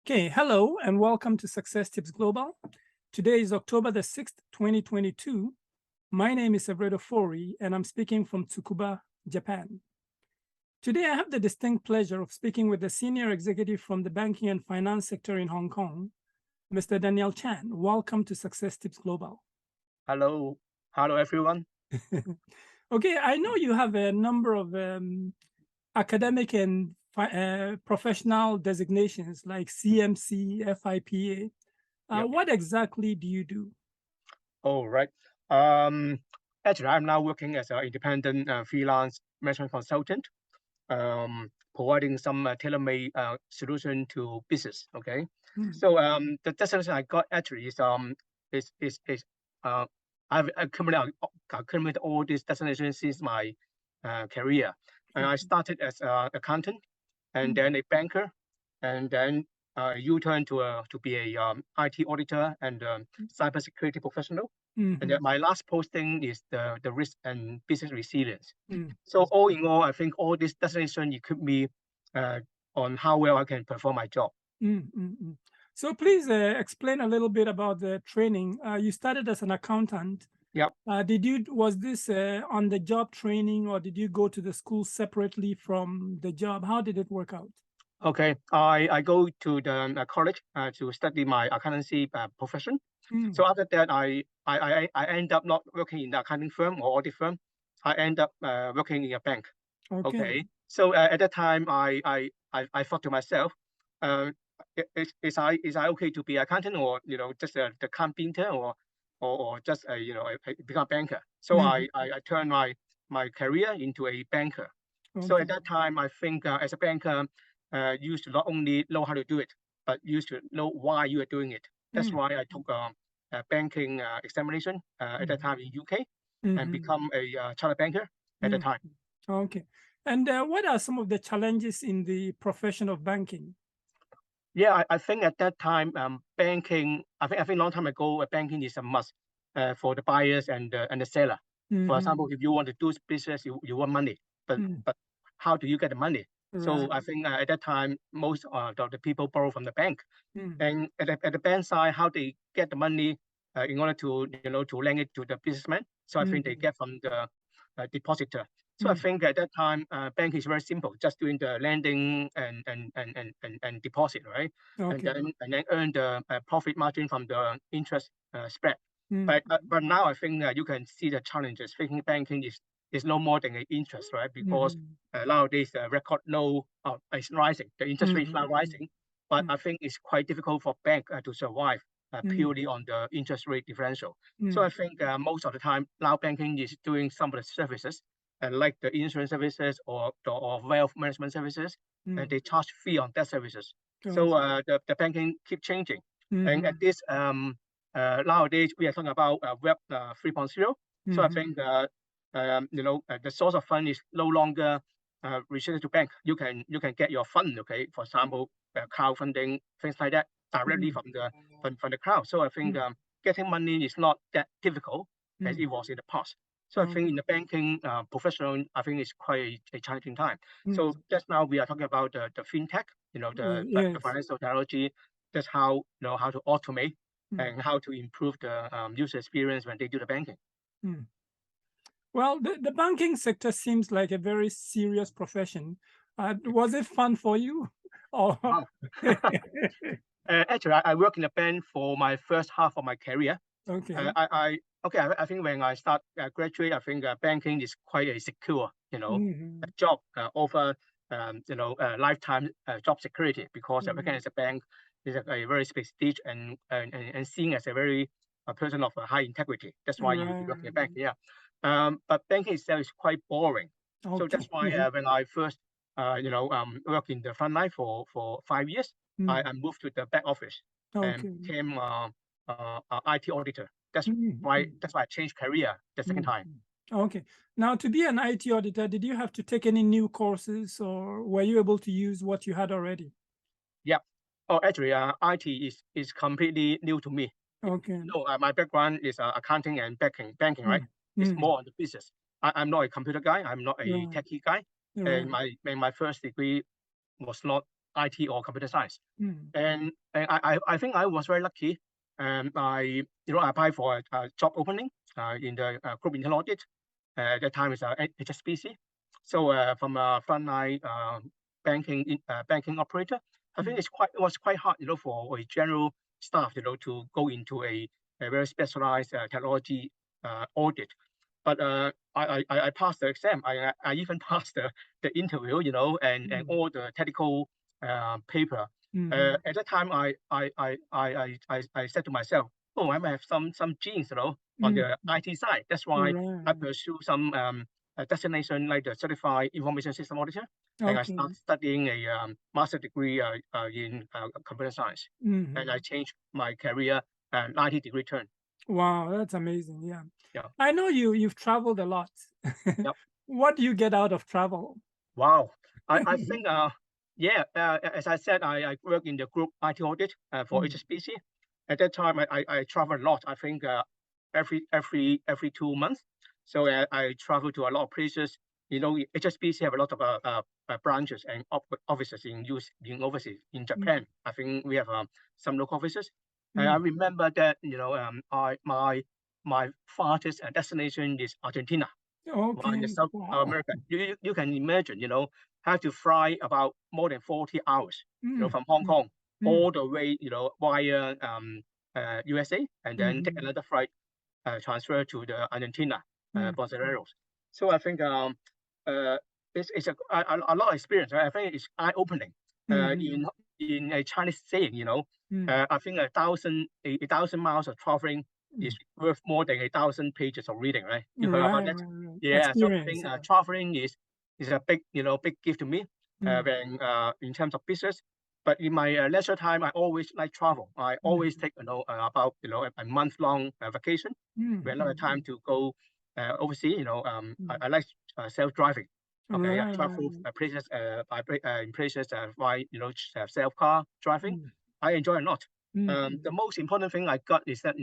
Okay, hello and welcome to Success Tips Global. Today is October the 6th, 2022. My name is Alfredo Fori and I'm speaking from Tsukuba, Japan. Today I have the distinct pleasure of speaking with the senior executive from the banking and finance sector in Hong Kong, Mr. Daniel Chan. Welcome to Success Tips Global. Hello, everyone. Okay, I know you have a number of academic and professional designations like CMC, FIPA. Yep. What exactly do you do? Oh, right. Actually, I'm now working as an independent freelance management consultant, providing some tailor-made solution to business. Okay. So the designation I got actually is I've accumulated all these designations since my career. And I started as an accountant, and then a banker, and then U-turn to be a IT auditor and cybersecurity professional. And then my last posting is the risk and business resilience. So all in all, I think all this designation equip me on how well I can perform my job. So please explain a little bit about the training. You started as an accountant. Yep. Was this on-the-job training, or did you go to the school separately from the job? How did it work out? Okay, I go to the college to study my accountancy profession. So after that, I end up not working in the accounting firm or audit firm. I end up working in a bank. Okay. So at that time, I thought to myself, is I okay to be accountant, or just the account painter, or just become a banker? So I turned my career into a banker. So at that time, I think as a banker, you used to not only know how to do it, but you used to know why you are doing it. That's why I took a banking examination at that time in UK and become a chartered banker at the time. Okay. And what are some of the challenges in the profession of banking? Yeah, I think at that time, banking, I think a long time ago, banking is a must for the buyers and the seller. For example, if you want to do business, you want money, but how do you get the money? So I think at that time, most of the people borrow from the bank, and at the bank side, how they get the money in order to to lend it to the businessman. So I think they get from the depositor. So I think at that time, bank is very simple, just doing the lending and deposit, right? Okay. And then earn the profit margin from the interest spread. But now I think you can see the challenges. Thinking banking is no more than an interest, right? Because nowadays the record low is rising. The interest rate is now rising, but I think it's quite difficult for bank to survive purely on the interest rate differential. So I think most of the time now banking is doing some of the services, like the insurance services or wealth management services, and they charge fee on that services. So the banking keep changing, and at this nowadays we are talking about Web 3.0. So I think the source of fund is no longer restricted to bank. You can get your fund, okay, for example, crowdfunding, things like that, directly from the crowd. So I think getting money is not that difficult as it was in the past. So I think in the banking professional, I think it's quite a challenging time. So just now we are talking about the fintech, the financial technology. That's how how to automate and how to improve the user experience when they do the banking. Well, the banking sector seems like a very serious profession. Was it fun for you? Or Actually, I worked in a bank for my first half of my career. okay. I think when I start graduate, I think banking is quite a secure, job offer, lifetime job security, because working as a bank is a very prestige and seen as a very person of high integrity. That's why you work in a bank. Yeah. But banking itself is quite boring. So that's why when I first, work in the front line for 5 years, I moved to the back office and became IT auditor. That's why I changed career the second time. Okay. Now, to be an IT auditor, did you have to take any new courses, or were you able to use what you had already? Yeah. Oh, actually, IT is completely new to me. Okay. No, my background is accounting and banking, right? It's more on the business. I'm not a computer guy. I'm not a techie guy. And my first degree was not IT or computer science. And I think I was very lucky. I applied for a job opening in the group internal audit. At that time, it's HSBC. So from a frontline banking operator, I think it was quite hard, for a general staff, to go into a very specialized technology audit. But I passed the exam. I even passed the interview, and all the technical paper. At that time, I said to myself, oh, I might have some genes, on the IT side. That's why I pursue some designation like the Certified Information System Auditor, and I started studying a master's degree in computer science, and I changed my career 90-degree turn. Wow, that's amazing. Yeah. Yeah. I know you've traveled a lot. Yep. What do you get out of travel? Wow. I think, as I said, I work in the group IT audit for HSBC. At that time, I travel a lot. I think every 2 months. So I travel to a lot of places. HSBC have a lot of branches and offices in overseas. In Japan, I think we have some local offices. I remember that my farthest destination is Argentina. In the South America. You can imagine, have to fly about more than 40 hours, from Hong Kong all the way, via USA, and then take another flight transfer to the Argentina, Buenos Aires. So I think it's a lot of experience. Right? I think it's eye-opening. In a Chinese saying, I think 1,000 miles of traveling is worth more than 1,000 pages of reading, right? You heard about that? Yeah. So I think traveling is a big gift to me when in terms of business. But in my leisure time, I always like travel. I always take about a month-long vacation. We have a lot of time to go overseas. I like self-driving. Okay, I travel places in places by self-car driving. I enjoy a lot. The most important thing I got is that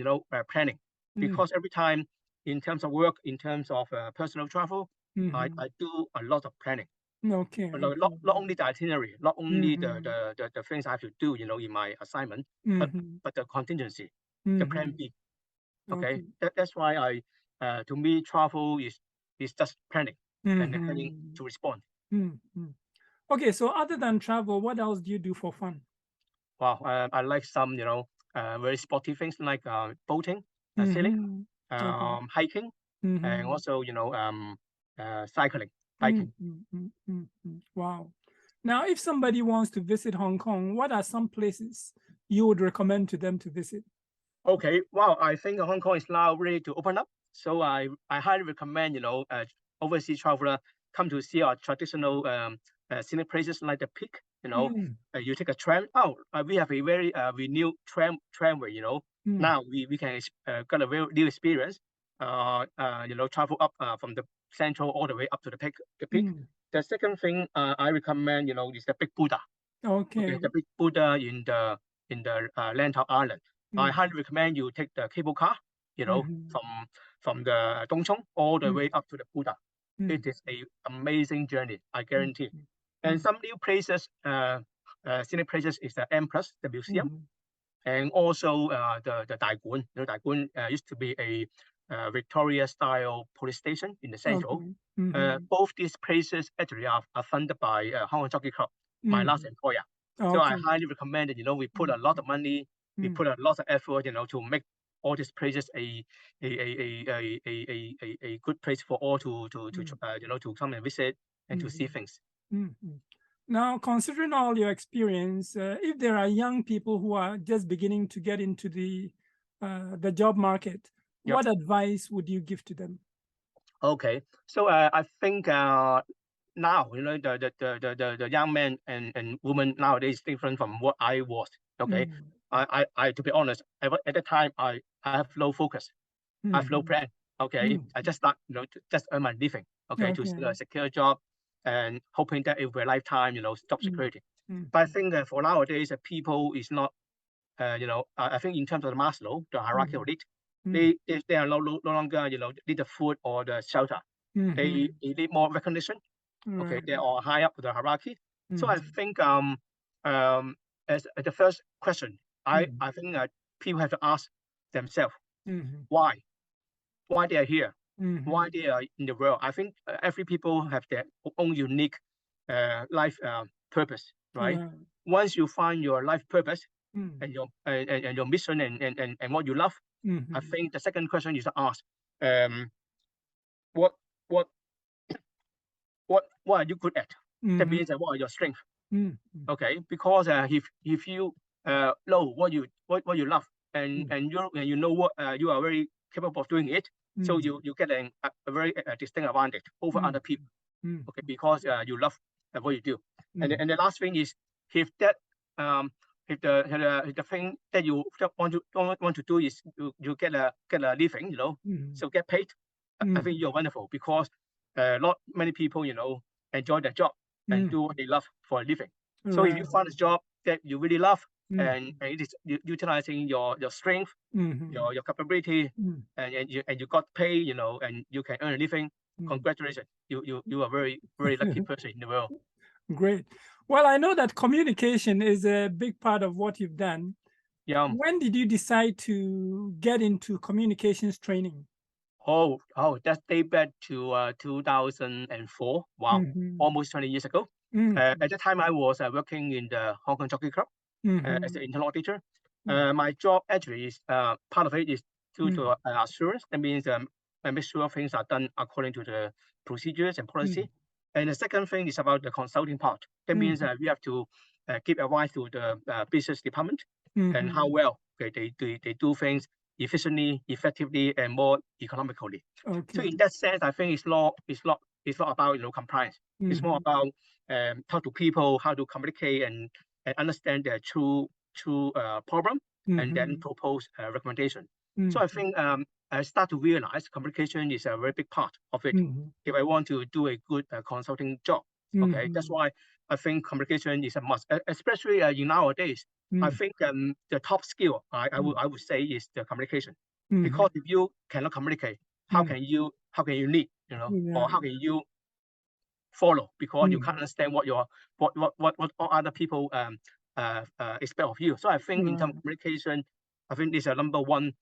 planning, because every time in terms of work, in terms of personal travel, I do a lot of planning. Okay. Not only the itinerary, not only the things I have to do, in my assignment, but the contingency, the plan B. Okay, that's why to me travel is just planning and planning to respond. Okay, so other than travel, what else do you do for fun? Wow, I like some very sporty things like boating, sailing, hiking, and also cycling, biking. Wow. Now, if somebody wants to visit Hong Kong, what are some places you would recommend to them to visit? Okay, wow, I think Hong Kong is now ready to open up. So I highly recommend, overseas traveler come to see our traditional scenic places like the Peak. You take a tram. We have a very renewed tramway. Now we can get a very new experience. Travel up from the central all the way up to the Peak. The second thing I recommend, is the Big Buddha. Okay. The Big Buddha in the Lantau Island. I highly recommend you take the cable car, from the Dongchong all the way up to the Buddha. It is an amazing journey, I guarantee. And some new places, scenic places, is the M+, the museum, and also the Daiguan. Daiguan used to be a Victoria-style police station in the central. Both these places actually are funded by Hong Kong Jockey Club, my last employer. So I highly recommend it. We put a lot of money, we put a lot of effort, to make all these places a good place for all to come and visit and to see things. Now, considering all your experience, if there are young people who are just beginning to get into the job market, what advice would you give to them? Okay, so I think now the young men and women nowadays is different from what I was. Okay, I to be honest, at the time I have low focus, I have low plan. Okay, I just start to just earn my living. Okay, to a secure job and hoping that it will be a lifetime job security. But I think that for nowadays, people is not I think in terms of the Maslow, the hierarchy of it, they are no longer need the food or the shelter. They need more recognition. Okay, they are high up the hierarchy. So I think as the first question, I think people have to ask themselves why they are here, why they are in the world. I think every people have their own unique life purpose, right? Once you find your life purpose and your mission and what you love, I think the second question is to ask, what are you good at? That means what are your strengths? Okay, because if you know what you love and you know what you are very capable of doing it, so you get a very distinct advantage over other people. Okay, because you love what you do. And the last thing is, if that if the thing that you want to do is you get a living, you know, so get paid. I think you're wonderful, because not many people, you know, enjoy their job and do what they love for a living. So if you find a job that you really love and it is utilizing your strength, your capability, and you got paid, you know, and you can earn a living, congratulations, you are very lucky person in the world. Great. Well, I know that communication is a big part of what you've done. Yeah. When did you decide to get into communications training? Oh, that date back to 2004. Wow, almost 20 years ago. At that time, I was working in the Hong Kong Jockey Club as an internal teacher. My job actually is part of it is due to assurance. That means I make sure things are done according to the procedures and policy. And the second thing is about the consulting part. That means we have to give advice to the business department and how well they do things efficiently, effectively, and more economically. Okay. So in that sense, I think it's not about, you know, compliance. It's more about talk to people, how to communicate and understand their true problem, and then propose a recommendation. So I think I start to realize communication is a very big part of it. If I want to do a good consulting job, okay, that's why I think communication is a must, especially in nowadays. I think the top skill I would say is the communication, because if you cannot communicate, how can you lead, you know, or how can you follow, because you can't understand what other people expect of you. So I think in terms of communication, I think this is a number one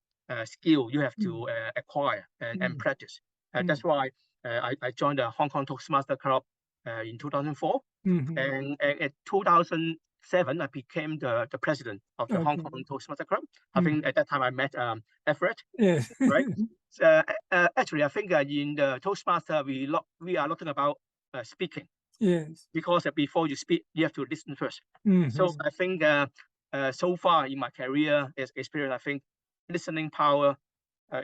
skill you have to acquire and practice. That's why I joined the Hong Kong Toastmaster Club in 2004, and at 2007 I became the president of the Hong Kong Toastmaster Club. I think at that time I met Everett. Yes. Right. Actually, I think in the Toastmaster we are looking about speaking. Yes. Because before you speak, you have to listen first. So I think so far in my career experience, I think listening power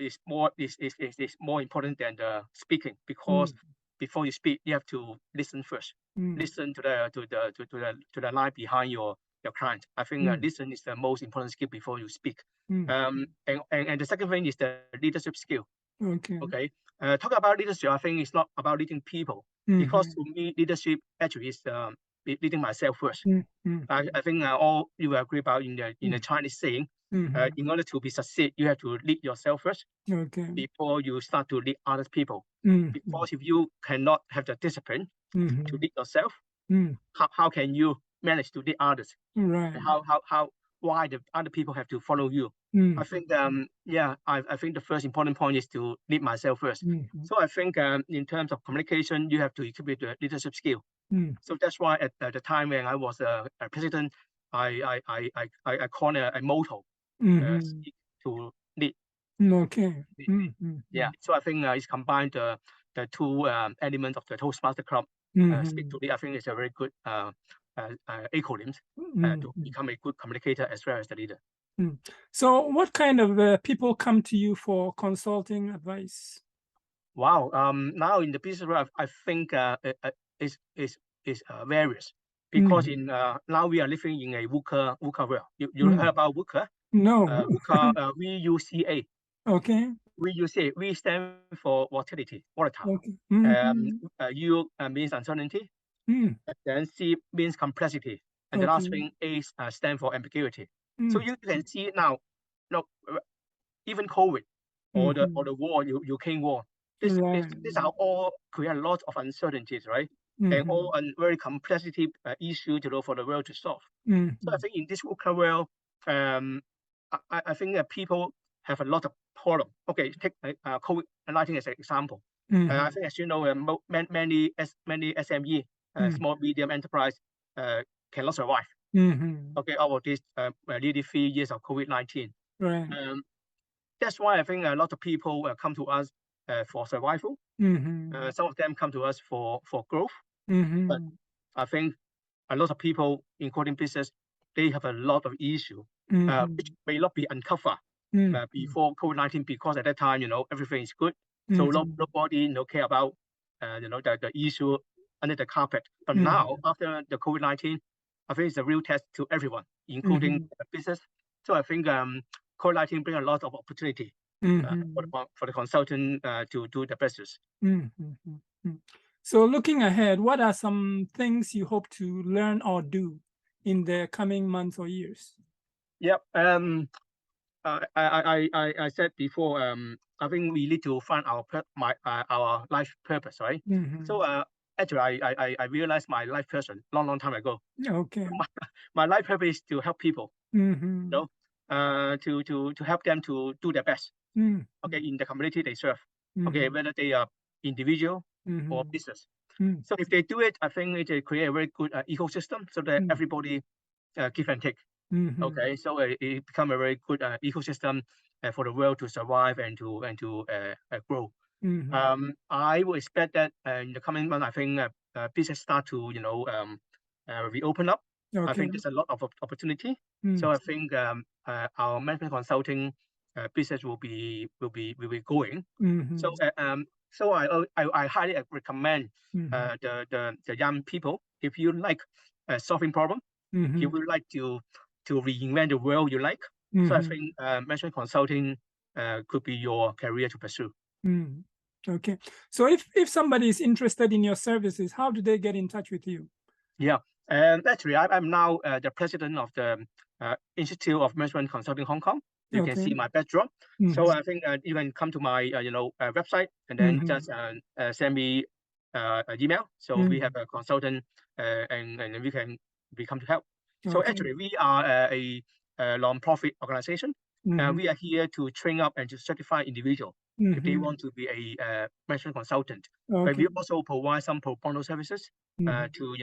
is more important than the speaking, because before you speak, you have to listen first. Listen to the line behind your client. I think listen is the most important skill before you speak. And the second thing is the leadership skill. Okay. Talk about leadership, I think it's not about leading people, because to me, leadership actually is leading myself first. I think all you will agree about in the Chinese saying, in order to be succeed, you have to lead yourself first before you start to lead other people. Because if you cannot have the discipline to lead yourself, how can you manage to lead others? Right. Why the other people have to follow you? I think I think the first important point is to lead myself first. So I think in terms of communication, you have to equip with the leadership skill. So that's why at the time when I was a president, I coined a motto, to lead. Okay. Yeah. So I think it's combined the two elements of the Toastmaster Club. Speak to lead. I think it's a very good acronym to become a good communicator as well as the leader. So what kind of people come to you for consulting advice? Wow. Now in the business world, I think is various, because in now we are living in a VUCA world. You heard about VUCA? No. VUCA, VUCA. Okay. VUCA. V stand for volatility, volatile. Okay. U means uncertainty. Then C means complexity, and the last thing A stand for ambiguity. So you can see now, even COVID or the war, Ukraine war, these are all create a lot of uncertainties, right? and all a very complexity issue for the world to solve. So I think in this world, I think that people have a lot of problem. Okay, take COVID-19 as an example. I think, as you know, many SME, small medium enterprise, cannot survive. Okay, over this nearly 3 years of COVID-19. Right. That's why I think a lot of people come to us for survival. Some of them come to us for growth. But I think a lot of people, including business, they have a lot of issue which may not be uncovered before COVID-19, because at that time, everything is good. So nobody care about the issue under the carpet. But now, after the COVID-19, I think it's a real test to everyone, including business. So I think COVID-19 brings a lot of opportunity for the consultant to do the business. So looking ahead, what are some things you hope to learn or do in the coming months or years? Yep. I said before, I think we need to find our life purpose, right? So actually, I realized my life purpose long time ago. Okay. My life purpose is to help people. To help them to do their best. Okay, in the community they serve. Okay, whether they are individual or business. So if they do it, I think it create a very good ecosystem, so that everybody give and take. Okay, so it become a very good ecosystem for the world to survive and to grow. I would expect that in the coming month, I think business start to reopen up. I think there's a lot of opportunity. So I think our management consulting business will be going. So I highly recommend the young people, if you like solving problem, if you would like to reinvent the world you like. So I think management consulting could be your career to pursue. Okay. So if somebody is interested in your services, how do they get in touch with you? Yeah, and actually, I'm now the president of the Institute of Management Consulting Hong Kong. You can see my backdrop. So I think you can come to my website and then just send me an email. So we have a consultant and we come to help. So actually, we are a non-profit organization. We are here to train up and to certify individuals if they want to be a management consultant. But we also provide some pro bono services to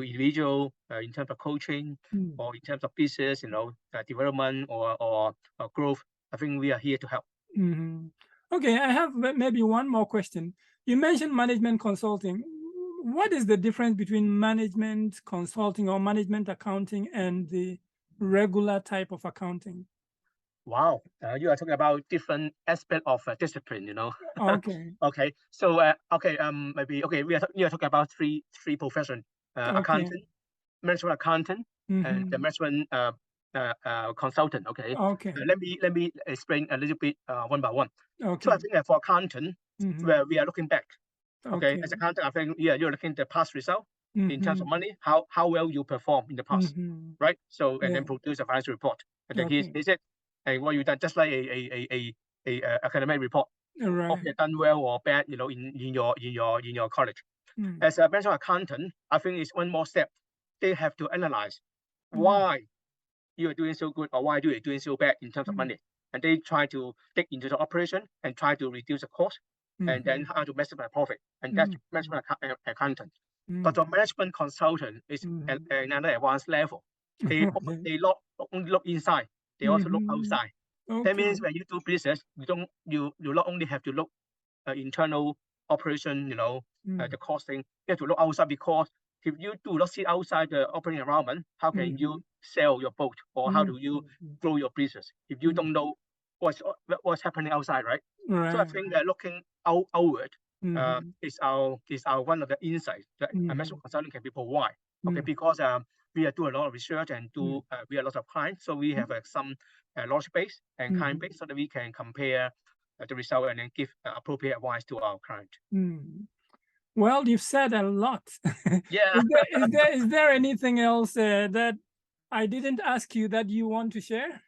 individual in terms of coaching or in terms of business, development or growth. I think we are here to help. Okay, I have maybe one more question. You mentioned management consulting. What is the difference between management consulting or management accounting and the regular type of accounting? Wow, you are talking about different aspect of discipline, Okay. Okay, so maybe we are talking about three professions: accountant, management accountant, and the management consultant. Okay. Let me explain a little bit one by one. So I think for accountant, where we are looking back. Okay, as accountant, I think you're looking at the past result in terms of money, how well you perform in the past, right? So and then produce a financial report. And then here's it. And what you done, just like a academic report. Okay, done well or bad, in your college. As a management accountant, I think it's one more step. They have to analyze why you are doing so good or why you are doing so bad in terms of money, and they try to dig into the operation and try to reduce the cost, and then how to maximize profit. And that's management accountant. But the management consultant is at another advanced level. They not only look inside, they also look outside. That means when you do business, you not only have to look internal operation, the costing. You have to look outside, because if you do not see outside the operating environment, how can you sell your boat, or how do you grow your business if you don't know what's happening outside, right? So I think that looking outward is our one of the insights that management consulting can be provide. Okay, because we are doing a lot of research and we have a lot of clients, so we have some knowledge base and client base, so that we can compare the result and then give appropriate advice to our client. Well, you've said a lot. Yeah. Is there anything else that I didn't ask you that you want to share?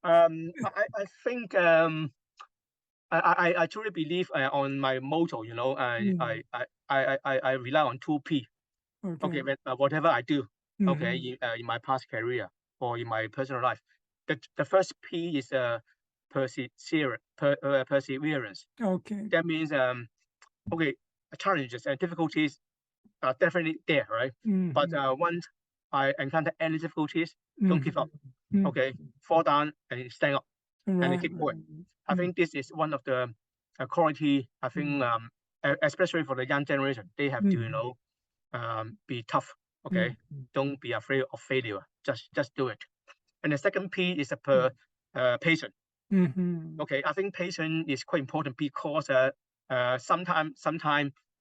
I think I truly believe on my motto. You know, I rely on 2P. Okay, whatever I do, okay, in my past career or in my personal life, the first P is perseverance. Okay. That means okay, challenges and difficulties are definitely there, right? But once I encounter any difficulties, don't give up. Okay, fall down and stand up and keep going. I think this is one of the quality. I think especially for the young generation, they have to, you know, be tough. Okay, don't be afraid of failure. Just do it. And the second P is patient. Okay, I think patience is quite important because sometimes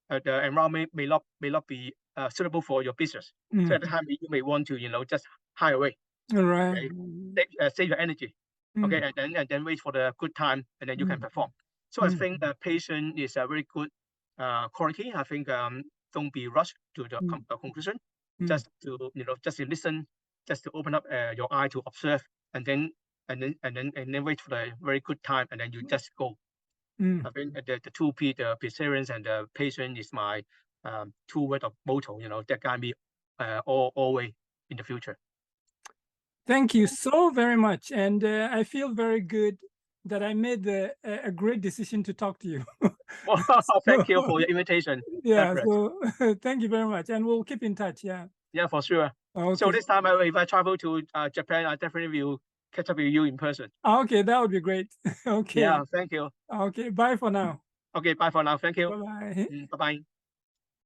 the environment may not be suitable for your business. So at the time you may want to, you know, just hide away. Right. Okay? Save your energy. Okay, and then wait for the good time, and then you can perform. So I think patience is a very good quality. I think don't be rushed to the conclusion. Just to, you know, just to listen, just to open up your eye to observe, and then wait for the very good time, and then you just go. I think the 2P, the perseverance and the patience, is my 2-word of motto. You know, that can be always in the future. Thank you so very much, and I feel very good that I made a great decision to talk to you. Well, thank you for your invitation. Yeah, so thank you very much, and we'll keep in touch. Yeah. Yeah, for sure. Okay. So this time, if I travel to Japan, I definitely will catch up with you in person. Okay, that would be great. Okay. Yeah, thank you. Okay, bye for now. Okay, bye for now. Thank you. Bye-bye. Bye-bye.